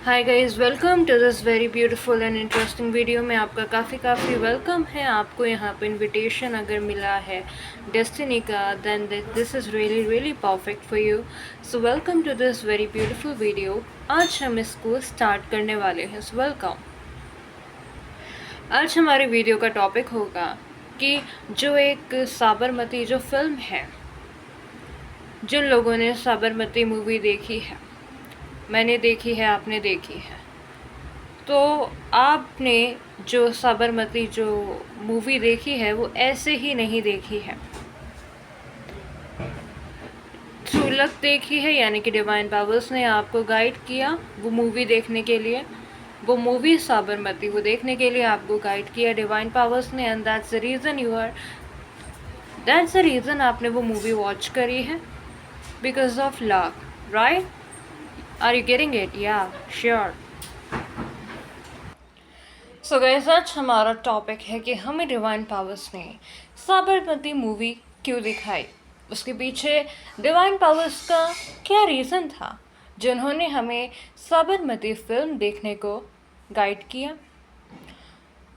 Hi guys, welcome to this very beautiful and interesting video में आपका काफ़ी welcome है। आपको यहाँ पे इनविटेशन अगर मिला है डेस्टिनी का, then this is really perfect for you. So welcome to this very beautiful video. आज हम इसको स्टार्ट करने वाले हैं। So welcome. आज हमारे वीडियो का टॉपिक होगा कि जो एक साबरमती जो फिल्म है, जिन लोगों ने साबरमती मूवी देखी है, मैंने देखी है, आपने देखी है, तो आपने जो साबरमती जो मूवी देखी है वो ऐसे ही नहीं देखी है, थ्रू लक देखी है। यानी कि डिवाइन पावर्स ने आपको गाइड किया वो मूवी देखने के लिए, वो मूवी साबरमती वो देखने के लिए आपको गाइड किया डिवाइन पावर्स ने, एंड दैट्स द रीज़न आपने वो मूवी वॉच करी है, because of luck, right? Are you getting it? Yeah, sure. So guys, आज हमारा टॉपिक है कि हमें डिवाइन पावर्स ने साबरमती मूवी क्यों दिखाई, उसके पीछे डिवाइन पावर्स का क्या रीज़न था जिन्होंने हमें साबरमती फिल्म देखने को गाइड किया।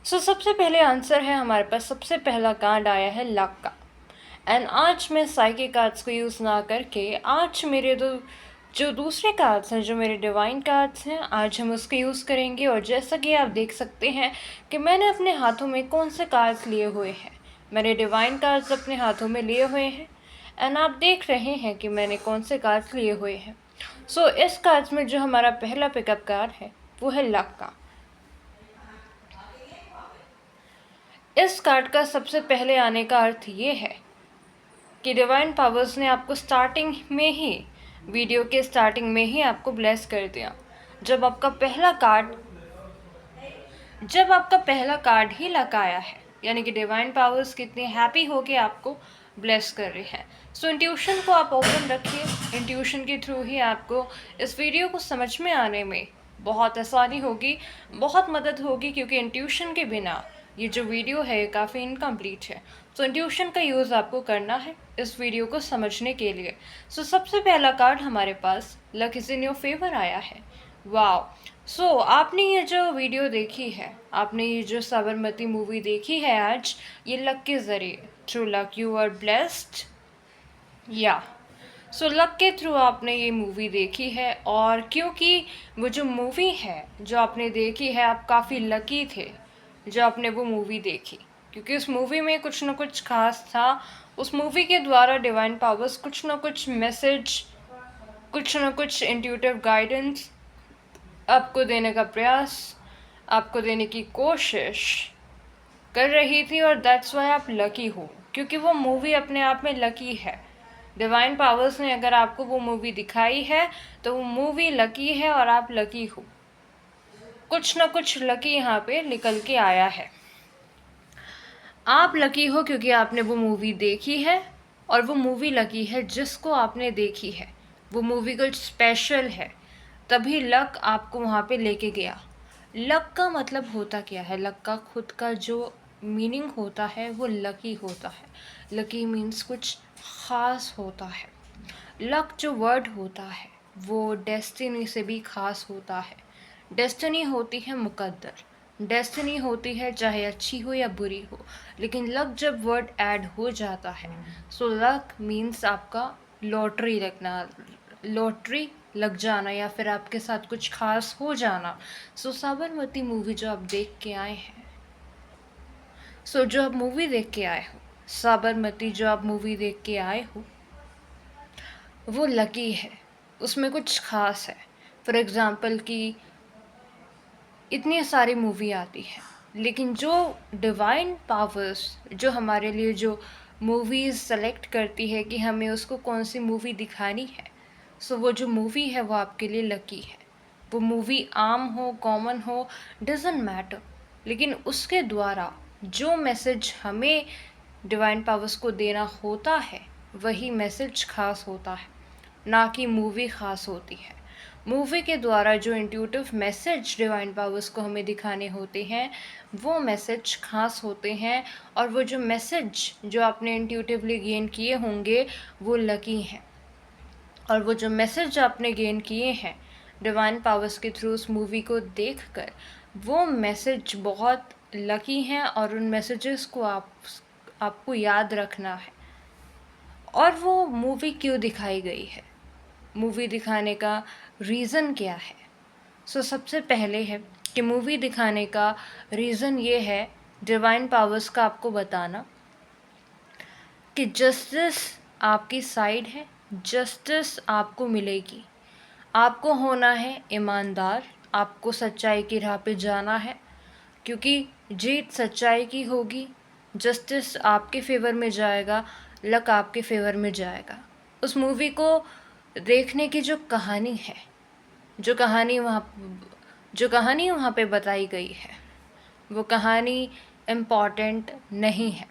सो सबसे पहले आंसर है हमारे पास, सबसे पहला कार्ड आया है लक का। एंड आज मैं साइकिक कार्ड्स को यूज़ ना करके आज मेरे जो दूसरे कार्ड्स हैं, जो मेरे डिवाइन कार्ड्स हैं, आज हम उसके यूज़ करेंगे। और जैसा कि आप देख सकते हैं कि मैंने अपने हाथों में कौन से कार्ड्स लिए हुए हैं, मैंने डिवाइन कार्ड्स अपने हाथों में लिए हुए हैं, एंड आप देख रहे हैं कि मैंने कौन से कार्ड्स लिए हुए हैं। सो इस कार्ड्स में जो हमारा पहला पिकअप कार्ड है वो है लक का। इस कार्ड का सबसे पहले आने का अर्थ ये है कि डिवाइन पावर्स ने आपको स्टार्टिंग में ही, वीडियो के स्टार्टिंग में ही आपको ब्लेस कर दिया। जब आपका पहला कार्ड ही लक आया है, यानी कि डिवाइन पावर्स कितनी हैप्पी हो के आपको ब्लेस कर रही है। सो इंट्यूशन को आप ओपन रखिए, इंट्यूशन के थ्रू ही आपको इस वीडियो को समझ में आने में बहुत आसानी होगी, बहुत मदद होगी, क्योंकि इंट्यूशन के बिना ये जो वीडियो है काफ़ी इनकम्प्लीट है। सो इंट्यूशन का यूज़ आपको करना है इस वीडियो को समझने के लिए। सो सबसे पहला कार्ड हमारे पास luck is in your favour आया है। वाओ! सो आपने ये जो वीडियो देखी है, आपने ये जो साबरमती मूवी देखी है आज, ये लक के ज़रिए, through luck you are blessed. Yeah so luck के थ्रू आपने ये मूवी देखी है, और क्योंकि वो जो मूवी है जो आपने देखी है, आप काफ़ी लकी थे जो आपने वो मूवी देखी, क्योंकि उस मूवी में कुछ ना कुछ खास था। उस मूवी के द्वारा डिवाइन पावर्स कुछ ना कुछ मैसेज, कुछ ना कुछ इंट्यूटिव गाइडेंस आपको देने का प्रयास, आपको देने की कोशिश कर रही थी। और दैट्स वाई आप लकी हो, क्योंकि वो मूवी अपने आप में लकी है। डिवाइन पावर्स ने अगर आपको वो मूवी दिखाई है तो वो मूवी लकी है, और आप लकी हो। कुछ ना कुछ लकी यहाँ पे निकल के आया है। आप लकी हो क्योंकि आपने वो मूवी देखी है, और वो मूवी लकी है जिसको आपने देखी है। वो मूवी कुछ स्पेशल है, तभी लक आपको वहाँ पे लेके गया। लक का मतलब होता क्या है? लक का खुद का जो मीनिंग होता है वो लकी होता है। लकी मीन्स कुछ ख़ास होता है। लक जो वर्ड होता है वो डेस्टिनी से भी ख़ास होता है। डेस्टिनी होती है मुकद्दर, डेस्टिनी होती है चाहे अच्छी हो या बुरी हो, लेकिन लक जब वर्ड ऐड हो जाता है, सो लक मीन्स आपका लॉटरी लगना, लॉटरी लग जाना, या फिर आपके साथ कुछ खास हो जाना। सो साबरमती मूवी जो आप देख के आए हैं, जो आप मूवी देख के आए हो, साबरमती जो आप मूवी देख के आए हो, वो लकी है, उसमें कुछ खास है। फॉर एग्ज़ाम्पल कि इतनी सारी मूवी आती है, लेकिन जो डिवाइन पावर्स जो हमारे लिए जो मूवीज़ सेलेक्ट करती है कि हमें उसको कौन सी मूवी दिखानी है, वो जो मूवी है वो आपके लिए लकी है। वो मूवी आम हो, कॉमन हो, डज़न्ट मैटर, लेकिन उसके द्वारा जो मैसेज हमें डिवाइन पावर्स को देना होता है वही मैसेज खास होता है, ना कि मूवी ख़ास होती है। मूवी के द्वारा जो इंट्यूटिव मैसेज डिवाइन पावर्स को हमें दिखाने होते हैं वो मैसेज खास होते हैं, और वो जो मैसेज जो आपने इंट्यूटिवली गेन किए होंगे वो लकी हैं। और वो जो मैसेज आपने गेन किए हैं डिवाइन पावर्स के थ्रू उस मूवी को देखकर वो मैसेज बहुत लकी हैं और उन मैसेजेस को आपको याद रखना है। और वो मूवी क्यों दिखाई गई है, मूवी दिखाने का रीज़न क्या है? सबसे पहले है कि मूवी दिखाने का रीज़न ये है डिवाइन पावर्स का आपको बताना कि जस्टिस आपकी साइड है, जस्टिस आपको मिलेगी। आपको होना है ईमानदार, आपको सच्चाई की राह पे जाना है, क्योंकि जीत सच्चाई की होगी। जस्टिस आपके फेवर में जाएगा, लक आपके फेवर में जाएगा। उस मूवी को देखने की जो कहानी है, जो कहानी वहाँ पे बताई गई है, वो कहानी इम्पॉर्टेंट नहीं है।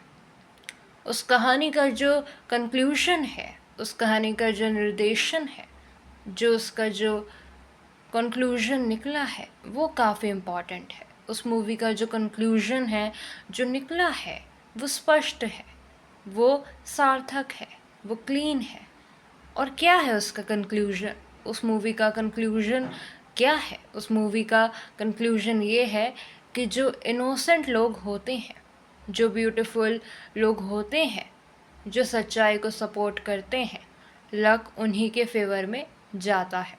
उस कहानी का जो कंक्लूशन है, उस कहानी का जो निर्देशन है, जो उसका जो कंक्लूजन निकला है, वो काफ़ी इम्पॉर्टेंट है। उस मूवी का जो कंक्लूजन है, जो निकला है, वो स्पष्ट है, वो सार्थक है, वो क्लीन है। और क्या है उसका कंक्लूजन? उस मूवी का कंक्लूजन क्या है? उस मूवी का कंक्लूजन ये है कि जो इनोसेंट लोग होते हैं, जो ब्यूटीफुल लोग होते हैं, जो सच्चाई को सपोर्ट करते हैं, लक उन्हीं के फेवर में जाता है।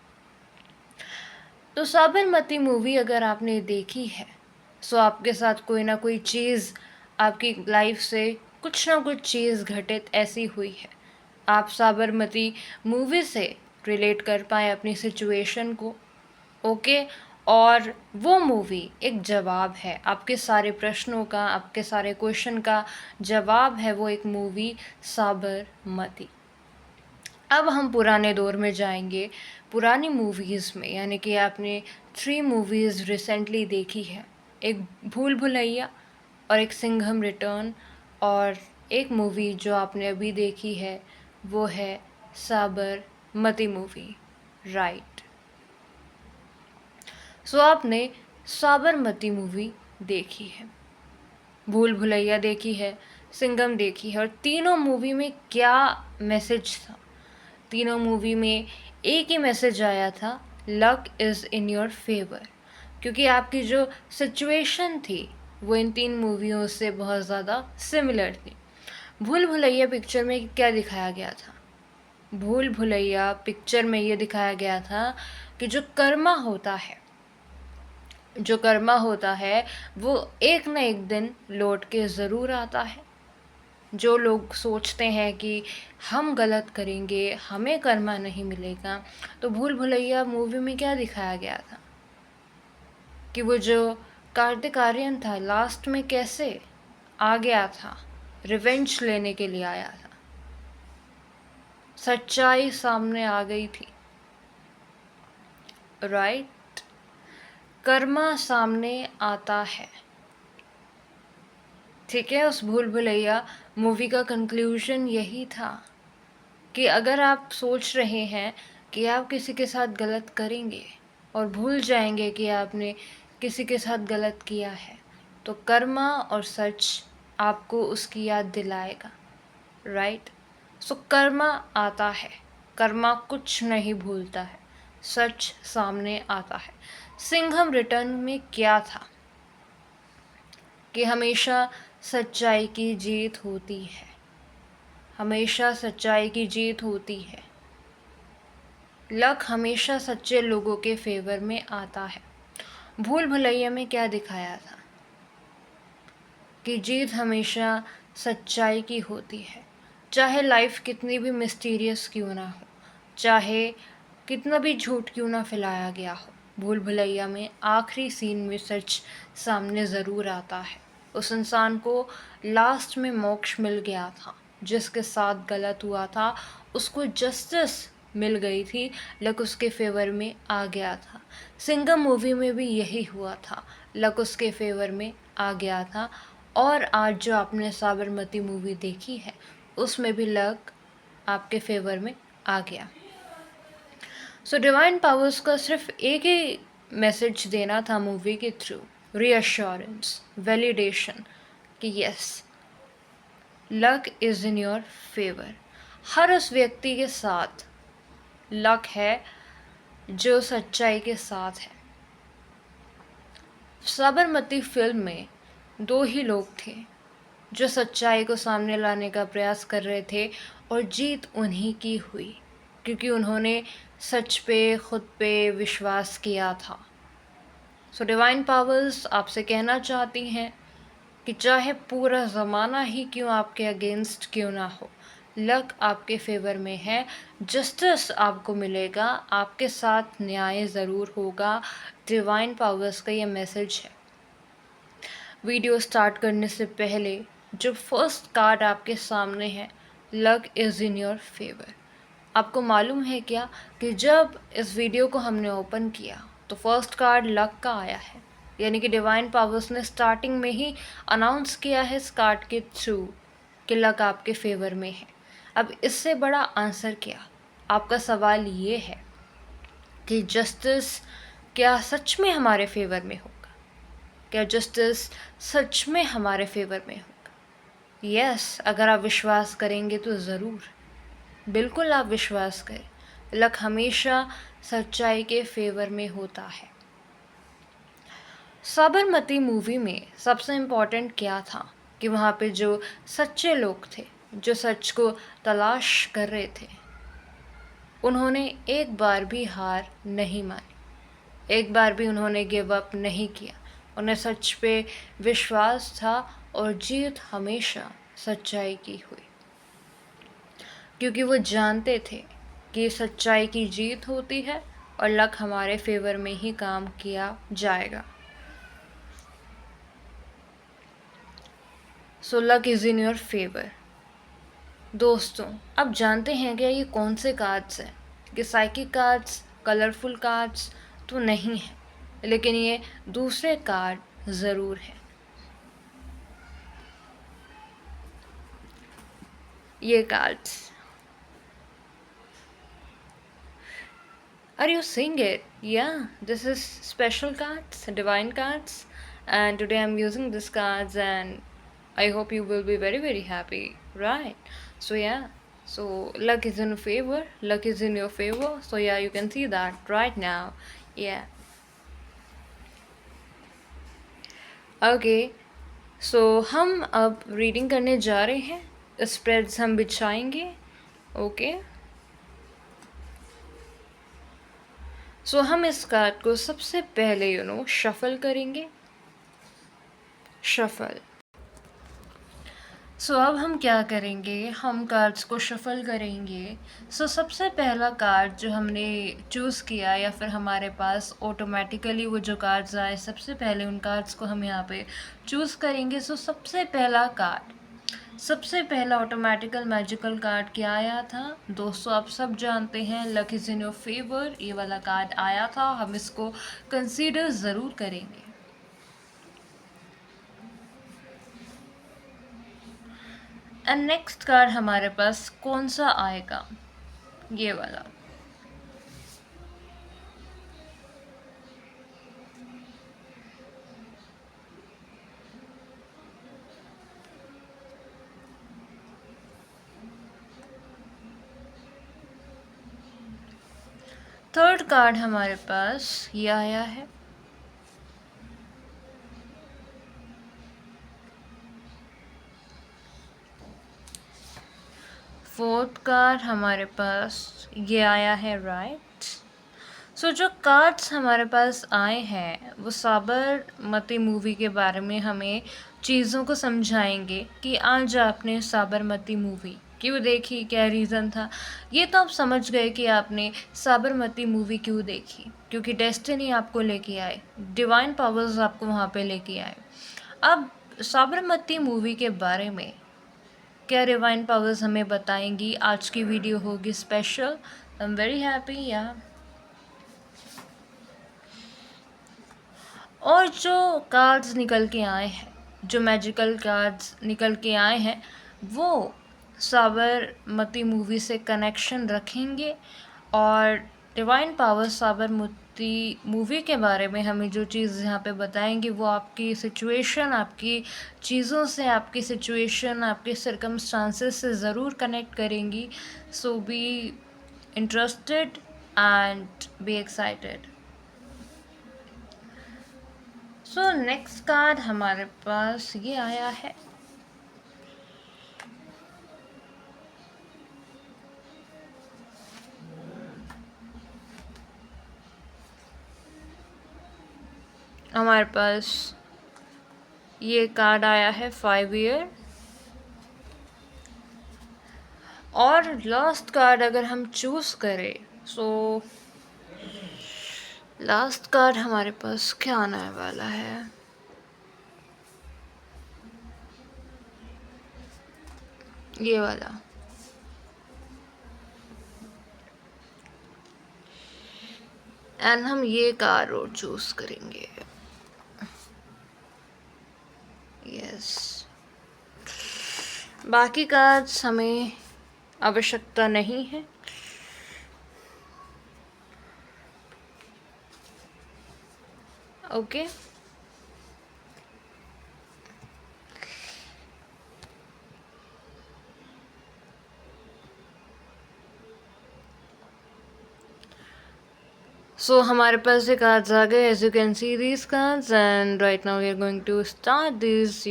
तो साबरमती मूवी अगर आपने देखी है, आपके साथ कोई ना कोई चीज़, आपकी लाइफ से कुछ ना कुछ चीज़ घटित ऐसी हुई है, आप साबरमती मूवी से रिलेट कर पाए अपनी सिचुएशन को, ओके। और वो मूवी एक जवाब है आपके सारे प्रश्नों का, आपके सारे क्वेश्चन का जवाब है वो एक मूवी साबरमती। अब हम पुराने दौर में जाएंगे, पुरानी मूवीज़ में, यानी कि आपने 3 मूवीज़ रिसेंटली देखी है, एक भूल भुलैया और एक सिंघम रिटर्न, और एक मूवी जो आपने अभी देखी है वो है साबरमती मूवी, राइट। आपने साबरमती मूवी देखी है, भूल भुलैया देखी है, सिंघम देखी है, और तीनों मूवी में क्या मैसेज था? तीनों मूवी में एक ही मैसेज आया था, luck is in your favour. क्योंकि आपकी जो सिचुएशन थी वो इन 3 मूवियों से बहुत ज़्यादा सिमिलर थी। भूल भुलैया पिक्चर में क्या दिखाया गया था? भूल भुलैया पिक्चर में ये दिखाया गया था कि जो कर्मा होता है, जो कर्मा होता है वो एक न एक दिन लौट के ज़रूर आता है। जो लोग सोचते हैं कि हम गलत करेंगे, हमें कर्मा नहीं मिलेगा, तो भूल भुलैया मूवी में क्या दिखाया गया था कि वो जो कार्तिक आर्यन था लास्ट में कैसे आ गया था, रिवेंज लेने के लिए आया था। सच्चाई सामने आ गई थी, राइट। कर्मा सामने आता है, ठीक है। उस भूल भुलैया मूवी का कंक्लूजन यही था कि अगर आप सोच रहे हैं कि आप किसी के साथ गलत करेंगे और भूल जाएंगे कि आपने किसी के साथ गलत किया है, तो कर्मा और सच आपको उसकी याद दिलाएगा, राइट। कर्मा आता है, कर्मा कुछ नहीं भूलता है, सच सामने आता है। सिंघम रिटर्न में क्या था कि हमेशा सच्चाई की जीत होती है, हमेशा सच्चाई की जीत होती है, लक हमेशा सच्चे लोगों के फेवर में आता है। भूल भुलैया में क्या दिखाया था कि जीत हमेशा सच्चाई की होती है, चाहे लाइफ कितनी भी मिस्टीरियस क्यों ना हो, चाहे कितना भी झूठ क्यों ना फैलाया गया हो। भूल भुलैया में आखिरी सीन में सच सामने ज़रूर आता है। उस इंसान को लास्ट में मोक्ष मिल गया था, जिसके साथ गलत हुआ था उसको जस्टिस मिल गई थी, लक उसके फेवर में आ गया था। सिंघम मूवी में भी यही हुआ था, लक उसके फेवर में आ गया था। और आज जो आपने साबरमती मूवी देखी है उसमें भी लक आपके फेवर में आ गया। डिवाइन पावर्स का सिर्फ एक ही मैसेज देना था मूवी के थ्रू, रीअश्योरेंस, वैलिडेशन कि yes, luck is in your favour. हर उस व्यक्ति के साथ लक है जो सच्चाई के साथ है। साबरमती फिल्म में दो ही लोग थे जो सच्चाई को सामने लाने का प्रयास कर रहे थे, और जीत उन्हीं की हुई क्योंकि उन्होंने सच पे खुद पे विश्वास किया था। सो डिवाइन पावर्स आपसे कहना चाहती हैं कि चाहे पूरा ज़माना ही क्यों आपके अगेंस्ट क्यों ना हो, लक आपके फेवर में है, जस्टिस आपको मिलेगा, आपके साथ न्याय ज़रूर होगा। डिवाइन पावर्स का ये मैसेज है। वीडियो स्टार्ट करने से पहले जो फर्स्ट कार्ड आपके सामने है, luck is in your favour. आपको मालूम है क्या कि जब इस वीडियो को हमने ओपन किया तो फर्स्ट कार्ड लक का आया है, यानी कि डिवाइन पावर्स ने स्टार्टिंग में ही अनाउंस किया है इस कार्ड के थ्रू कि लक आपके फेवर में है। अब इससे बड़ा आंसर क्या? आपका सवाल ये है कि जस्टिस क्या सच में हमारे फेवर में होगा? क्या जस्टिस सच में हमारे फेवर में होगा? यस, अगर आप विश्वास करेंगे तो ज़रूर, बिल्कुल आप विश्वास करें। लक हमेशा सच्चाई के फेवर में होता है। साबरमती मूवी में सबसे इम्पोर्टेंट क्या था कि वहाँ पे जो सच्चे लोग थे, जो सच को तलाश कर रहे थे, उन्होंने एक बार भी हार नहीं मानी, एक बार भी उन्होंने गिव अप नहीं किया। उन्हें सच पे विश्वास था और जीत हमेशा सच्चाई की हुई, क्योंकि वो जानते थे कि सच्चाई की जीत होती है और लक हमारे फेवर में ही काम किया जाएगा। So luck is in your favour. दोस्तों, अब जानते हैं क्या ये कौन से कार्ड्स हैं? कि साइकिक कार्ड्स, कलरफुल कार्ड्स तो नहीं है, लेकिन ये दूसरे कार्ड ज़रूर हैं। ये cards, are you seeing it? Yeah, this is special cards, divine cards, and today I'm using these cards, and I hope you will be very very happy, right? So yeah, so luck is in favor, luck is in your favor. So yeah, you can see that right now. Yeah. Okay, so हम अब reading करने जा रहे हैं। Spreads हम बिछाएंगे। Okay, so हम इस card को सबसे पहले शफल करेंगे। शफल। सो अब हम क्या करेंगे, हम कार्ड्स को शफल करेंगे। सो सबसे पहला कार्ड जो हमने चूज़ किया, या फिर हमारे पास ऑटोमेटिकली वो जो कार्ड्स आए, सबसे पहले उन कार्ड्स को हम यहाँ पे चूज़ करेंगे। सो सबसे पहला कार्ड, सबसे पहला ऑटोमेटिकल मैजिकल कार्ड क्या आया था दोस्तों? आप सब जानते हैं, luck is in your favour, ये वाला कार्ड आया था। हम इसको कंसीडर ज़रूर करेंगे। एंड नेक्स्ट कार्ड हमारे पास कौन सा आएगा? ये वाला। थर्ड कार्ड हमारे पास ये आया है। फोर्थ कार्ड हमारे पास ये आया है, राइट। सो जो कार्ड्स हमारे पास आए हैं वो साबरमती मूवी के बारे में हमें चीज़ों को समझाएंगे कि आज आपने साबरमती मूवी क्यों देखी, क्या रीज़न था। ये तो आप समझ गए कि आपने साबरमती मूवी क्यों देखी, क्योंकि डेस्टिनी आपको लेके आए, डिवाइन पावर्स आपको वहाँ पे लेके आए। अब साबरमती मूवी के बारे में क्या डिवाइन पावर्स हमें बताएंगी? आज की वीडियो होगी special. I am very happy या। और जो कार्ड्स निकल के आए हैं, जो मैजिकल कार्ड्स निकल के आए हैं, वो साबरमती मूवी से कनेक्शन रखेंगे, और डिवाइन पावर साबरमती मूवी के बारे में हमें जो चीज़ यहाँ पे बताएंगी वो आपकी सिचुएशन, आपकी चीज़ों से, आपकी सिचुएशन, आपके सर्कमस्टांसेस से ज़रूर कनेक्ट करेंगी। So be interested and be excited. So next card हमारे पास ये आया है। हमारे पास ये कार्ड आया है 5 ईयर। और लास्ट कार्ड अगर हम चूज करें, सो लास्ट कार्ड हमारे पास क्या आने वाला है? ये वाला। एंड हम ये कार्ड और चूज करेंगे। यस, बाकी कार्ड्स हमें आवश्यकता नहीं है। ओके, सो हमारे पास ये कार्ड्स आ गए। As you can see these cards and right now we are going to start this,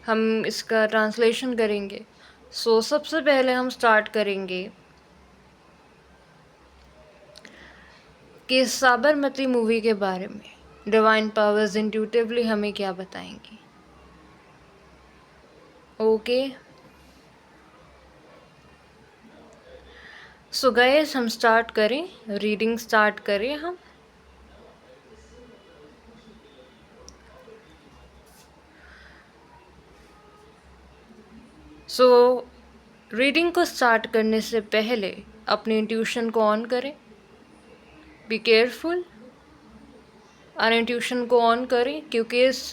हम इसका ट्रांसलेशन करेंगे। सो सबसे पहले हम स्टार्ट करेंगे कि साबरमती मूवी के बारे में डिवाइन पावर्स इंट्यूटिवली हमें क्या बताएंगी। ओके, सो गाइस हम स्टार्ट करें, रीडिंग स्टार्ट करें हम। सो रीडिंग को स्टार्ट करने से पहले अपनी इंट्यूशन को ऑन करें। बी केयरफुल, और इंट्यूशन को ऑन करें, क्योंकि इस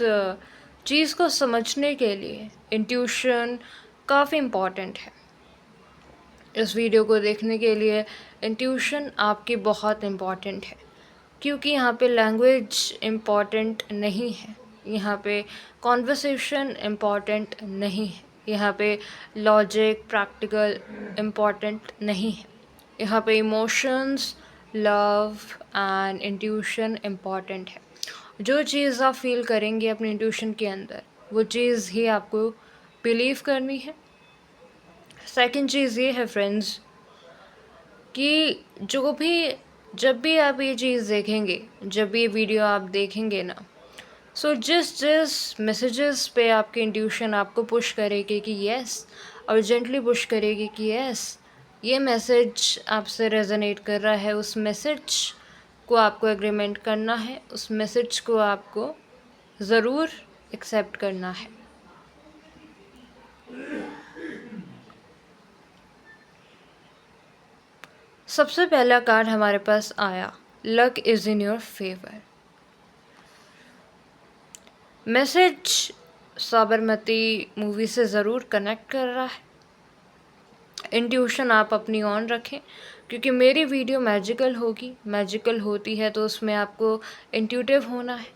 चीज़ को समझने के लिए इंट्यूशन काफ़ी इम्पॉर्टेंट है। इस वीडियो को देखने के लिए इंट्यूशन आपकी बहुत इम्पॉर्टेंट है, क्योंकि यहाँ पे लैंग्वेज इम्पॉर्टेंट नहीं है, यहाँ पे कॉन्वर्सेशन इम्पॉर्टेंट नहीं है, यहाँ पे लॉजिक प्रैक्टिकल इम्पॉर्टेंट नहीं है, यहाँ पे emotions, love and intuition important है। जो चीज़ आप फील करेंगे अपने इंट्यूशन के अंदर, वो चीज़ ही आपको बिलीव करनी है। सेकंड चीज़ ये है फ्रेंड्स कि जब भी आप ये चीज़ देखेंगे, जब भी ये वीडियो आप देखेंगे ना, सो जिस मैसेजेस पे आपकी इंट्यूशन आपको पुश करेगी कि यस, अर्जेंटली पुश करेगी कि यस, ये मैसेज आपसे रेजोनेट कर रहा है, उस मैसेज को आपको एग्रीमेंट करना है, उस मैसेज को आपको ज़रूर एक्सेप्ट करना है। सबसे पहला कार्ड हमारे पास आया, luck is in your favour. Message Sabarmati movie से ज़रूर कनेक्ट कर रहा है। इंट्यूशन आप अपनी ऑन रखें, क्योंकि मेरी वीडियो मैजिकल होगी। मैजिकल होती है तो उसमें आपको इंट्यूटिव होना है।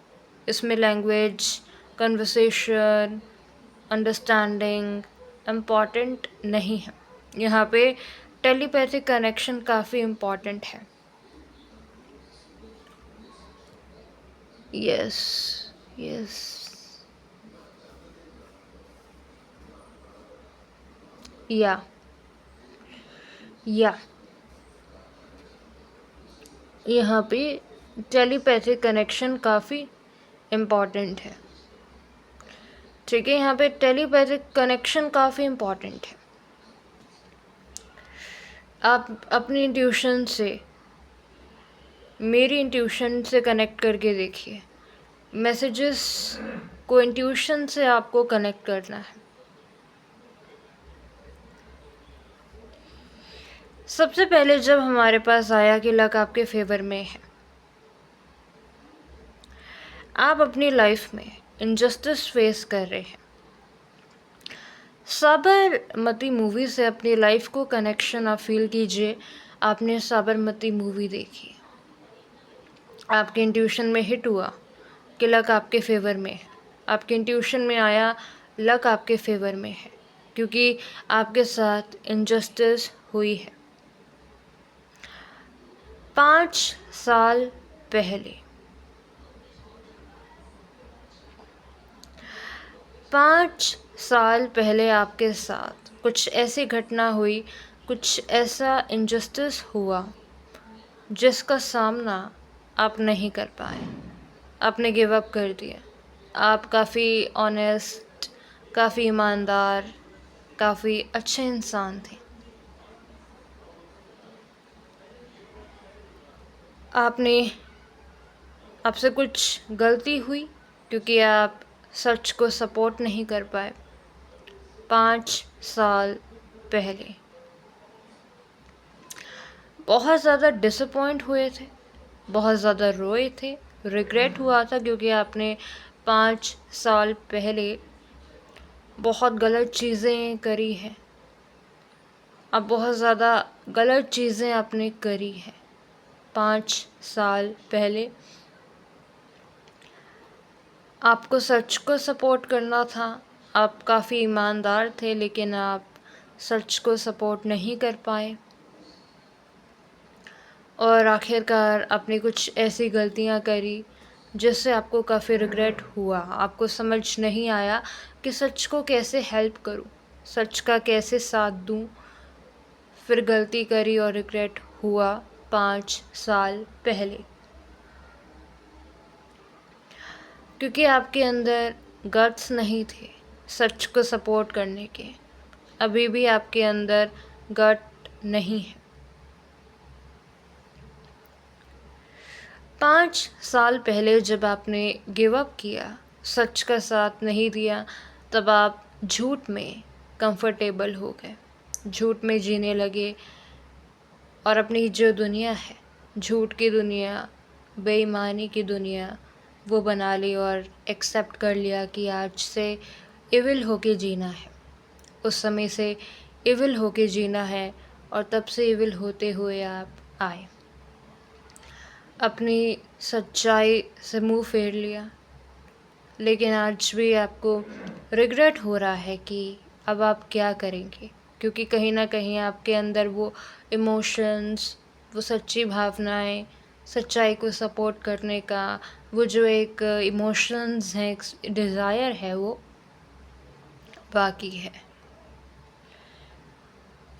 इसमें लैंग्वेज, कन्वर्सेशन, अंडरस्टैंडिंग इम्पॉर्टेंट नहीं है। यहाँ पे टेलीपैथिक कनेक्शन काफ़ी इम्पॉर्टेंट है। यस यस, या यहाँ पे टेलीपैथिक कनेक्शन काफ़ी इम्पॉर्टेंट है। ठीक है, यहाँ पे टेलीपैथिक कनेक्शन काफ़ी इम्पॉर्टेंट है। आप अपनी इंट्यूशन से, मेरी इंट्यूशन से कनेक्ट करके देखिए। मैसेजेस को इंट्यूशन से आपको कनेक्ट करना है। सबसे पहले जब हमारे पास आया कि लक आपके फेवर में है, आप अपनी लाइफ में इनजस्टिस फेस कर रहे हैं। साबरमती मूवी से अपनी लाइफ को कनेक्शन आप फील कीजिए। आपने साबरमती मूवी देखी, आपके इंट्यूशन में हिट हुआ कि लक आपके फेवर में है। आपके इंट्यूशन में आया लक आपके फेवर में है, क्योंकि आपके साथ इनजस्टिस हुई है। 5 साल पहले 5 साल पहले आपके साथ कुछ ऐसी घटना हुई, कुछ ऐसा इनजस्टिस हुआ जिसका सामना आप नहीं कर पाए। आपने गिव अप कर दिया। आप काफ़ी ऑनेस्ट, काफ़ी ईमानदार, काफ़ी अच्छे इंसान थे। आपसे कुछ गलती हुई क्योंकि आप सच को सपोर्ट नहीं कर पाए। 5 साल पहले बहुत ज़्यादा डिसअपॉइंट हुए थे, बहुत ज़्यादा रोए थे, रिग्रेट हुआ था क्योंकि आपने 5 साल पहले बहुत गलत चीज़ें करी हैं। अब बहुत ज़्यादा गलत चीज़ें आपने करी हैं 5 साल पहले। आपको सच को सपोर्ट करना था, आप काफ़ी ईमानदार थे, लेकिन आप सच को सपोर्ट नहीं कर पाए और आखिरकार आपने कुछ ऐसी गलतियां करी जिससे आपको काफ़ी रिग्रेट हुआ। आपको समझ नहीं आया कि सच को कैसे हेल्प करूं, सच का कैसे साथ दूं। फिर गलती करी और रिग्रेट हुआ 5 साल पहले, क्योंकि आपके अंदर गट्स नहीं थे सच को सपोर्ट करने के। अभी भी आपके अंदर गट नहीं है। 5 साल पहले जब आपने गिव अप किया, सच का साथ नहीं दिया, तब आप झूठ में कंफर्टेबल हो गए, झूठ में जीने लगे और अपनी जो दुनिया है, झूठ की दुनिया, बेईमानी की दुनिया, वो बना ली और एक्सेप्ट कर लिया कि आज से इविल होके जीना है। उस समय से इविल होके जीना है और तब से इविल होते हुए आप आए। अपनी सच्चाई से मुंह फेर लिया, लेकिन आज भी आपको रिग्रेट हो रहा है कि अब आप क्या करेंगे, क्योंकि कहीं ना कहीं आपके अंदर वो इमोशंस, वो सच्ची भावनाएं, सच्चाई को सपोर्ट करने का वो जो एक इमोशंस है, एक डिज़ायर है, वो बाकी है।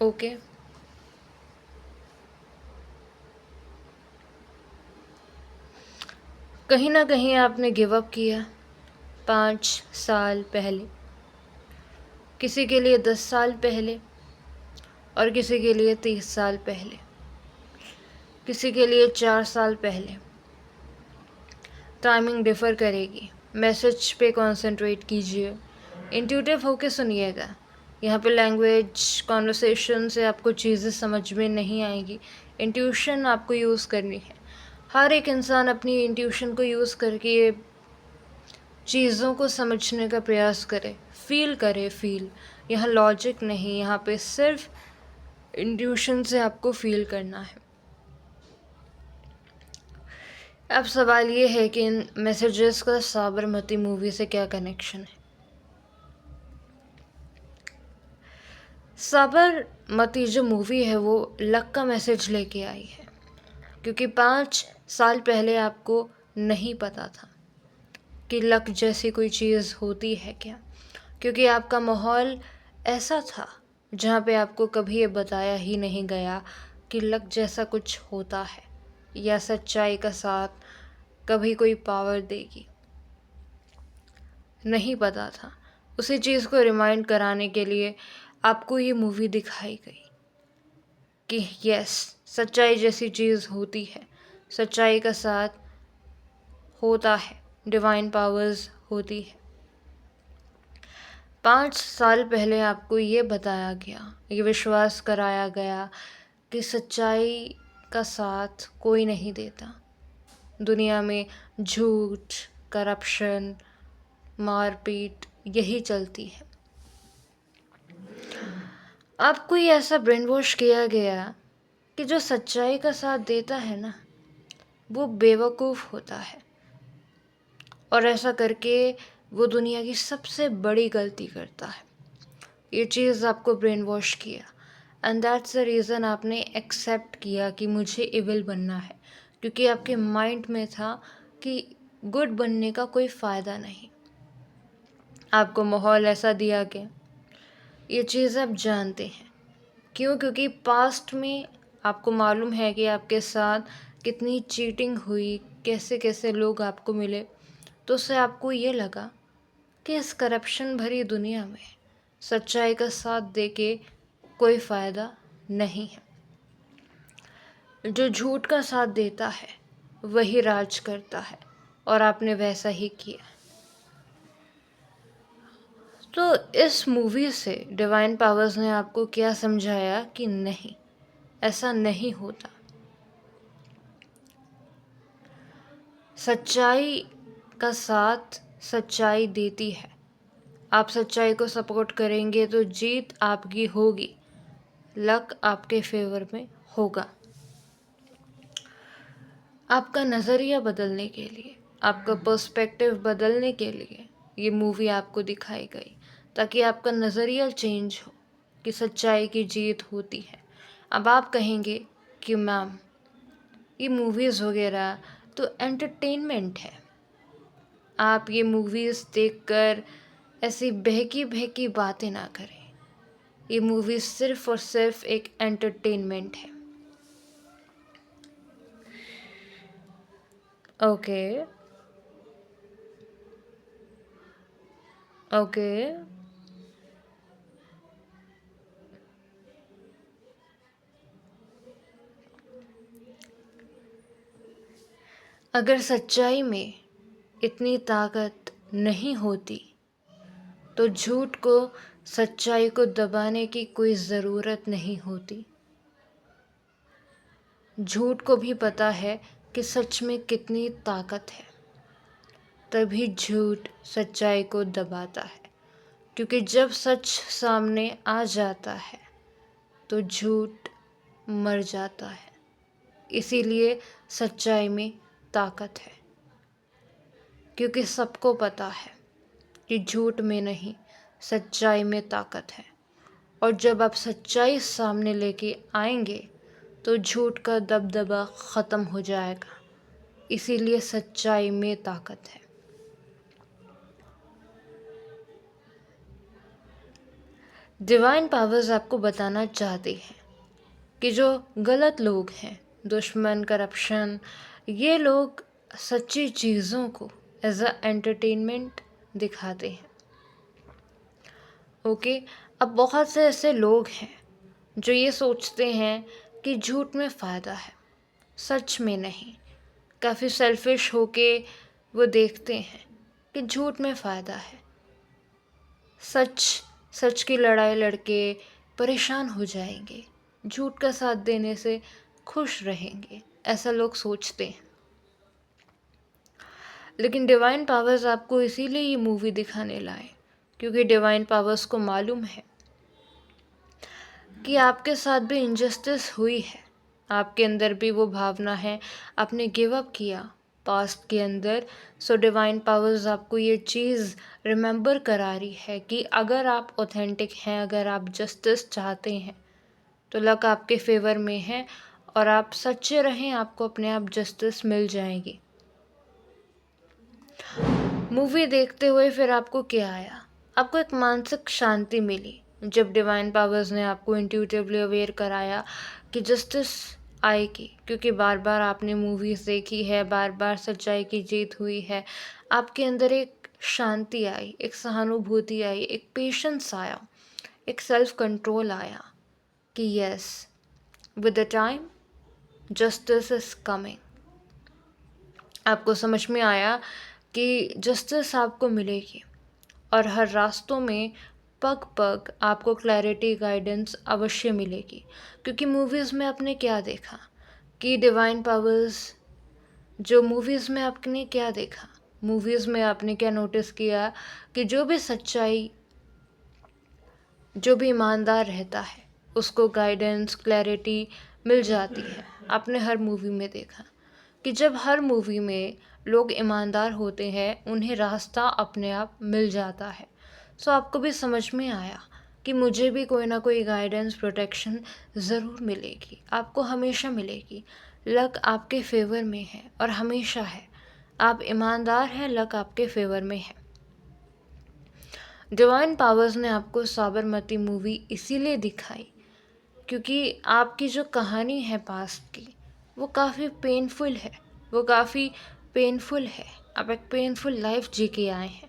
ओके, कहीं ना कहीं आपने गिव अप किया 5 साल पहले, किसी के लिए 10 साल पहले और किसी के लिए 30 साल पहले, किसी के लिए 4 साल पहले। टाइमिंग डिफ़र करेगी। मैसेज पे कंसंट्रेट कीजिए, इंट्यूटिव होके सुनिएगा। यहाँ पे लैंग्वेज, कॉन्वर्सेशन से आपको चीज़ें समझ में नहीं आएंगी। इंट्यूशन आपको यूज़ करनी है। हर एक इंसान अपनी इंट्यूशन को यूज़ करके चीज़ों को समझने का प्रयास करे, फील करे। यहाँ लॉजिक नहीं, यहाँ पे सिर्फ इंट्यूशन से आपको फील करना है। अब सवाल ये है कि इन मैसेजेस का साबरमती मूवी से क्या कनेक्शन है। साबरमती जो मूवी है वो लक का मैसेज लेके आई है, क्योंकि 5 साल पहले आपको नहीं पता था कि लक जैसी कोई चीज़ होती है क्या, क्योंकि आपका माहौल ऐसा था जहाँ पे आपको कभी ये बताया ही नहीं गया कि लक जैसा कुछ होता है या सच्चाई का साथ कभी कोई पावर देगी। नहीं पता था। उसी चीज़ को रिमाइंड कराने के लिए आपको ये मूवी दिखाई गई कि यस, सच्चाई जैसी चीज़ होती है, सच्चाई का साथ होता है, डिवाइन पावर्स होती है। 5 साल पहले आपको ये बताया गया, ये विश्वास कराया गया कि सच्चाई का साथ कोई नहीं देता। दुनिया में झूठ, करप्शन, मारपीट यही चलती है। आपको ये ऐसा ब्रेन वॉश किया गया कि जो सच्चाई का साथ देता है ना, वो बेवकूफ़ होता है, और ऐसा करके वो दुनिया की सबसे बड़ी गलती करता है। ये चीज़ आपको ब्रेन वॉश किया। एंड दैट्स द रीज़न आपने एक्सेप्ट किया कि मुझे इविल बनना है, क्योंकि आपके माइंड में था कि गुड बनने का कोई फ़ायदा नहीं। आपको माहौल ऐसा दिया गया, ये चीज़ आप जानते हैं। क्यों? क्योंकि पास्ट में आपको मालूम है कि आपके साथ कितनी चीटिंग हुई, कैसे कैसे लोग आपको मिले, तो उससे आपको ये लगा कि इस करप्शन भरी दुनिया में सच्चाई का साथ दे के कोई फ़ायदा नहीं है। जो झूठ का साथ देता है वही राज करता है, और आपने वैसा ही किया। तो इस मूवी से डिवाइन पावर्स ने आपको क्या समझाया कि नहीं, ऐसा नहीं होता। सच्चाई का साथ सच्चाई देती है। आप सच्चाई को सपोर्ट करेंगे तो जीत आपकी होगी, लक आपके फेवर में होगा। आपका नज़रिया बदलने के लिए, आपका पर्सपेक्टिव बदलने के लिए ये मूवी आपको दिखाई गई, ताकि आपका नज़रिया चेंज हो कि सच्चाई की जीत होती है। अब आप कहेंगे कि मैम ये मूवीज़ वगैरह तो एंटरटेनमेंट है, आप ये मूवीज़ देखकर ऐसी बहकी बहकी बातें ना करें, ये मूवीज़ सिर्फ़ और सिर्फ एक एंटरटेनमेंट है। ओके ओके अगर सच्चाई में इतनी ताकत नहीं होती तो झूठ को, सच्चाई को दबाने की कोई ज़रूरत नहीं होती। झूठ को भी पता है कि सच में कितनी ताकत है, तभी झूठ सच्चाई को दबाता है। क्योंकि जब सच सामने आ जाता है तो झूठ मर जाता है। इसीलिए सच्चाई में ताकत है, क्योंकि सबको पता है कि झूठ में नहीं, सच्चाई में ताकत है। और जब आप सच्चाई सामने लेके आएंगे तो झूठ का दबदबा ख़त्म हो जाएगा। इसीलिए सच्चाई में ताकत है। डिवाइन पावर्स आपको बताना चाहते हैं कि जो गलत लोग हैं, दुश्मन, करप्शन, ये लोग सच्ची चीज़ों को एज अ एंटरटेनमेंट दिखाते हैं। ओके, अब बहुत से ऐसे लोग हैं जो ये सोचते हैं कि झूठ में फ़ायदा है, सच में नहीं। काफ़ी सेल्फिश होके वो देखते हैं कि झूठ में फ़ायदा है, सच सच की लड़ाई लड़के परेशान हो जाएंगे, झूठ का साथ देने से खुश रहेंगे, ऐसा लोग सोचते हैं। लेकिन डिवाइन पावर्स आपको इसीलिए ये मूवी दिखाने लाए क्योंकि डिवाइन पावर्स को मालूम है कि आपके साथ भी इनजस्टिस हुई है, आपके अंदर भी वो भावना है, आपने गिव अप किया पास्ट के अंदर। सो डिवाइन पावर्स आपको ये चीज़ रिमेंबर करा रही है कि अगर आप ऑथेंटिक हैं, अगर आप जस्टिस चाहते हैं तो लक आपके फेवर में है, और आप सच्चे रहें, आपको अपने आप जस्टिस मिल जाएगी। मूवी देखते हुए फिर आपको क्या आया? आपको एक मानसिक शांति मिली जब डिवाइन पावर्स ने आपको इंट्यूटिवली अवेयर कराया कि जस्टिस आएगी, क्योंकि बार बार आपने मूवीज़ देखी है, बार बार सच्चाई की जीत हुई है। आपके अंदर एक शांति आई, एक सहानुभूति आई, एक पेशेंस आया, एक सेल्फ कंट्रोल आया कि yes, with the time justice is coming. आपको समझ में आया कि जस्टिस आपको मिलेगी, और हर रास्तों में पग पग आपको क्लैरिटी, गाइडेंस अवश्य मिलेगी। क्योंकि मूवीज़ में आपने क्या देखा कि डिवाइन पावर्स, जो मूवीज़ में आपने क्या देखा, मूवीज़ में आपने क्या नोटिस किया कि जो भी सच्चाई, जो भी ईमानदार रहता है उसको गाइडेंस, क्लैरिटी मिल जाती है। आपने हर मूवी में देखा कि जब हर मूवी में लोग ईमानदार होते हैं, उन्हें रास्ता अपने आप मिल जाता है। सो आपको भी समझ में आया कि मुझे भी कोई ना कोई गाइडेंस प्रोटेक्शन ज़रूर मिलेगी, आपको हमेशा मिलेगी। लक आपके फेवर में है और हमेशा है। आप ईमानदार हैं, लक आपके फेवर में है। डिवाइन पावर्स ने आपको साबरमती मूवी इसीलिए दिखाई क्योंकि आपकी जो कहानी है पास्ट की, वो काफ़ी पेनफुल है, वो काफ़ी पेनफुल है। आप एक पेनफुल लाइफ जी के आए हैं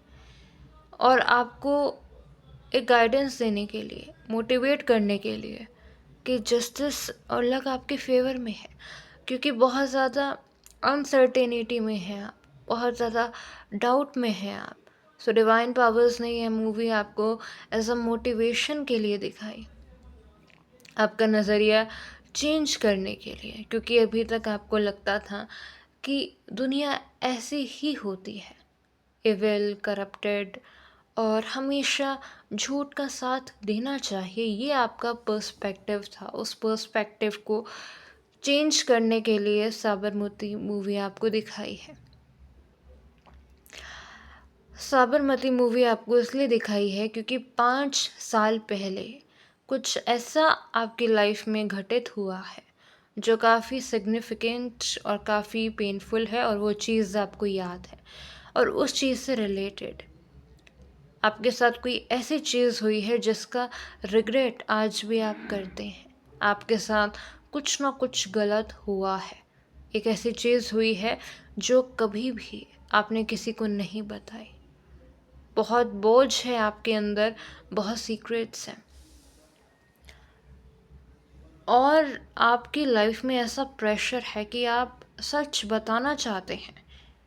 और आपको एक गाइडेंस देने के लिए, मोटिवेट करने के लिए कि जस्टिस और लक आपके फेवर में है, क्योंकि बहुत ज़्यादा अनसर्टेनिटी में हैं आप, बहुत ज़्यादा डाउट में हैं आप। सो डिवाइन पावर्स ने यह मूवी आपको एज अ मोटिवेशन के लिए दिखाई, आपका नज़रिया चेंज करने के लिए, क्योंकि अभी तक आपको लगता था कि दुनिया ऐसी ही होती है, इविल, करप्टेड, और हमेशा झूठ का साथ देना चाहिए। ये आपका पर्सपेक्टिव था। उस पर्सपेक्टिव को चेंज करने के लिए साबरमती मूवी आपको दिखाई है। साबरमती मूवी आपको इसलिए दिखाई है क्योंकि 5 साल पहले कुछ ऐसा आपकी लाइफ में घटित हुआ है जो काफ़ी सिग्निफिकेंट और काफ़ी पेनफुल है, और वो चीज़ आपको याद है। और उस चीज़ से रिलेटेड आपके साथ कोई ऐसी चीज़ हुई है जिसका रिग्रेट आज भी आप करते हैं। आपके साथ कुछ ना कुछ गलत हुआ है। एक ऐसी चीज़ हुई है जो कभी भी आपने किसी को नहीं बताई। बहुत बोझ है आपके अंदर, बहुत सीक्रेट्स हैं, और आपकी लाइफ में ऐसा प्रेशर है कि आप सच बताना चाहते हैं।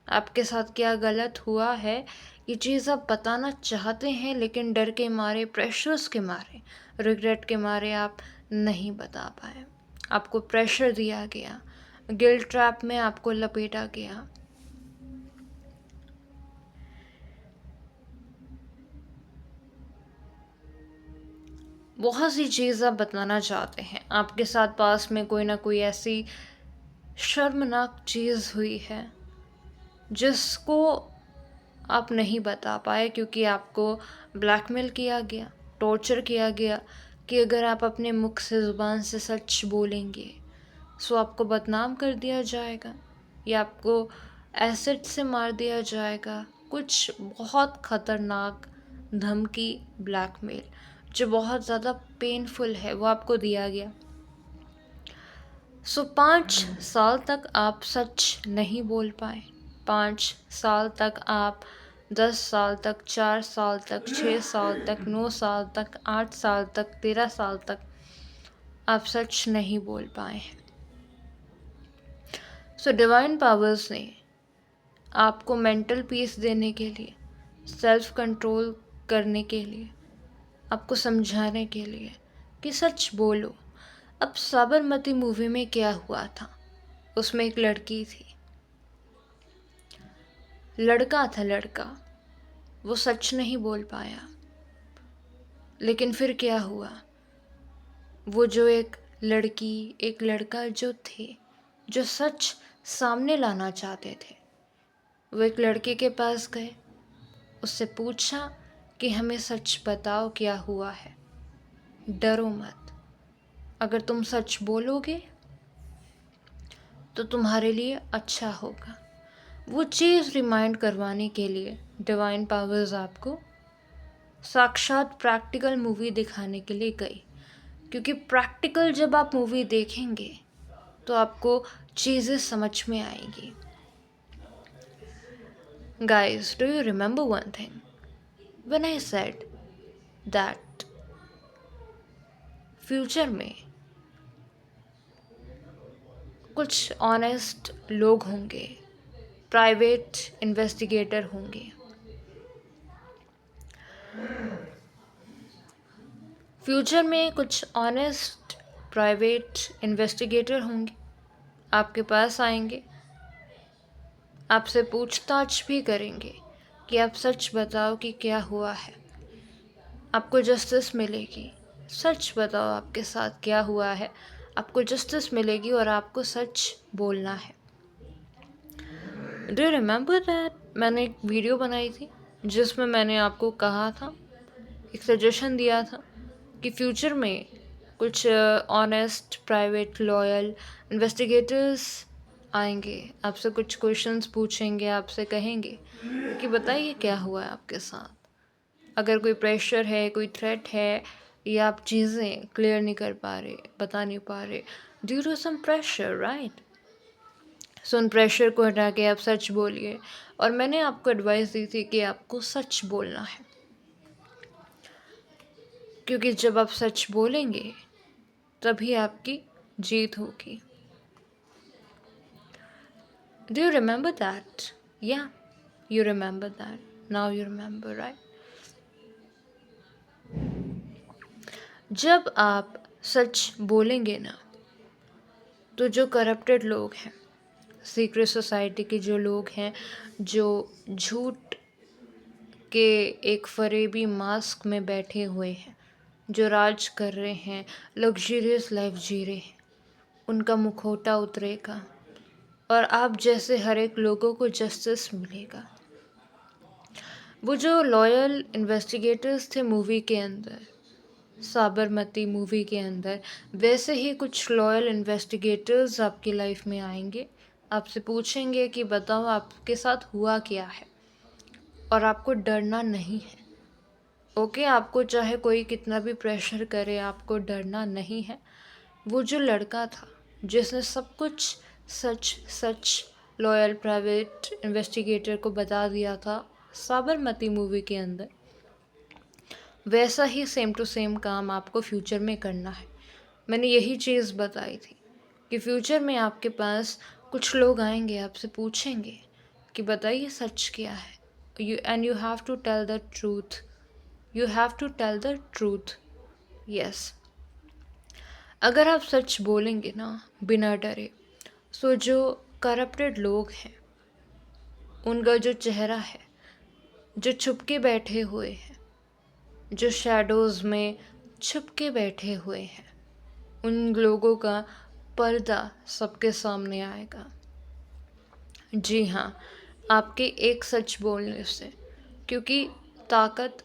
आपके साथ क्या गलत हुआ है, ये चीज़ आप बताना चाहते हैं, लेकिन डर के मारे, प्रेशर्स के मारे, रिग्रेट के मारे आप नहीं बता पाए। आपको प्रेशर दिया गया, गिल्ट ट्रैप में आपको लपेटा गया। बहुत सी चीज़ आप बताना चाहते हैं। आपके साथ पास में कोई ना कोई ऐसी शर्मनाक चीज़ हुई है जिसको आप नहीं बता पाए, क्योंकि आपको ब्लैकमेल किया गया, टॉर्चर किया गया कि अगर आप अपने मुख से, ज़ुबान से सच बोलेंगे सो आपको बदनाम कर दिया जाएगा या आपको एसिड से मार दिया जाएगा। कुछ बहुत ख़तरनाक धमकी, ब्लैकमेल जो बहुत ज़्यादा पेनफुल है, वो आपको दिया गया। सो 5 साल तक आप सच नहीं बोल पाए। 5 साल तक आप, 10 साल तक, 4 साल तक, 6 साल तक, 9 साल तक, 8 साल तक, 13 साल तक आप सच नहीं बोल पाए हैं। सो डिवाइन पावर्स ने आपको मेंटल पीस देने के लिए, सेल्फ कंट्रोल करने के लिए, आपको समझाने के लिए कि सच बोलो। अब साबरमती मूवी में क्या हुआ था, उसमें एक लड़की थी, लड़का था, लड़का, वो सच नहीं बोल पाया। लेकिन फिर क्या हुआ, वो जो एक लड़की, एक लड़का जो थे, जो सच सामने लाना चाहते थे, वो एक लड़के के पास गए, उससे पूछा कि हमें सच बताओ क्या हुआ है, डरो मत, अगर तुम सच बोलोगे तो तुम्हारे लिए अच्छा होगा। वो चीज़ रिमाइंड करवाने के लिए डिवाइन पावर्स आपको साक्षात प्रैक्टिकल मूवी दिखाने के लिए गई, क्योंकि प्रैक्टिकल जब आप मूवी देखेंगे तो आपको चीज़ें समझ में आएंगी। Guys, do you remember one thing when I said that future में कुछ ऑनेस्ट लोग होंगे, प्राइवेट इन्वेस्टिगेटर होंगे, फ्यूचर में कुछ ऑनेस्ट प्राइवेट इन्वेस्टिगेटर होंगे, आपके पास आएंगे, आपसे पूछताछ भी करेंगे कि आप सच बताओ कि क्या हुआ है, आपको जस्टिस मिलेगी। सच बताओ आपके साथ क्या हुआ है, आपको जस्टिस मिलेगी और आपको सच बोलना है। डू यू रिमेंबर दैट मैंने एक वीडियो बनाई थी जिसमें मैंने आपको कहा था, एक सजेशन दिया था कि फ्यूचर में कुछ ऑनेस्ट प्राइवेट लॉयल इन्वेस्टिगेटर्स आएंगे, आपसे कुछ क्वेश्चंस पूछेंगे, आपसे कहेंगे कि बताइए क्या हुआ है आपके साथ। अगर कोई प्रेशर है, कोई थ्रेट है, या आप चीज़ें क्लियर नहीं कर पा रहे, बता नहीं पा रहे, due to some pressure, right. So उन प्रेशर को हटा के आप सच बोलिए। और मैंने आपको एडवाइस दी थी कि आपको सच बोलना है, क्योंकि जब आप सच बोलेंगे तभी आपकी जीत होगी। Do you remember that? या you remember that, now you remember, right. जब आप सच बोलेंगे ना, तो जो करप्टेड लोग हैं, सीक्रेट सोसाइटी के जो लोग हैं, जो झूठ के एक फरेबी मास्क में बैठे हुए हैं, जो राज कर रहे हैं, लग्जरियस लाइफ जी रहे हैं, उनका मुखौटा उतरेगा और आप जैसे हर एक लोगों को जस्टिस मिलेगा। वो जो लॉयल इन्वेस्टिगेटर्स थे मूवी के अंदर, साबरमती मूवी के अंदर, वैसे ही कुछ लॉयल इन्वेस्टिगेटर्स आपकी लाइफ में आएंगे, आपसे पूछेंगे कि बताओ आपके साथ हुआ क्या है। और आपको डरना नहीं है, ओके। आपको चाहे कोई कितना भी प्रेशर करे, आपको डरना नहीं है। वो जो लड़का था जिसने सब कुछ सच सच लॉयल प्राइवेट इन्वेस्टिगेटर को बता दिया था साबरमती मूवी के अंदर, वैसा ही सेम टू सेम काम आपको फ्यूचर में करना है। मैंने यही चीज़ बताई थी कि फ्यूचर में आपके पास कुछ लोग आएंगे, आपसे पूछेंगे कि बताइए सच क्या है, and you have to tell the truth, you have to tell the truth, yes. अगर आप सच बोलेंगे ना बिना डरे, सो जो करप्टेड लोग हैं उनका जो चेहरा है, जो छुप के बैठे हुए हैं, जो शैडोज़ में छुप के बैठे हुए हैं, उन लोगों का पर्दा सबके सामने आएगा। जी हाँ, आपके एक सच बोलने से, क्योंकि ताकत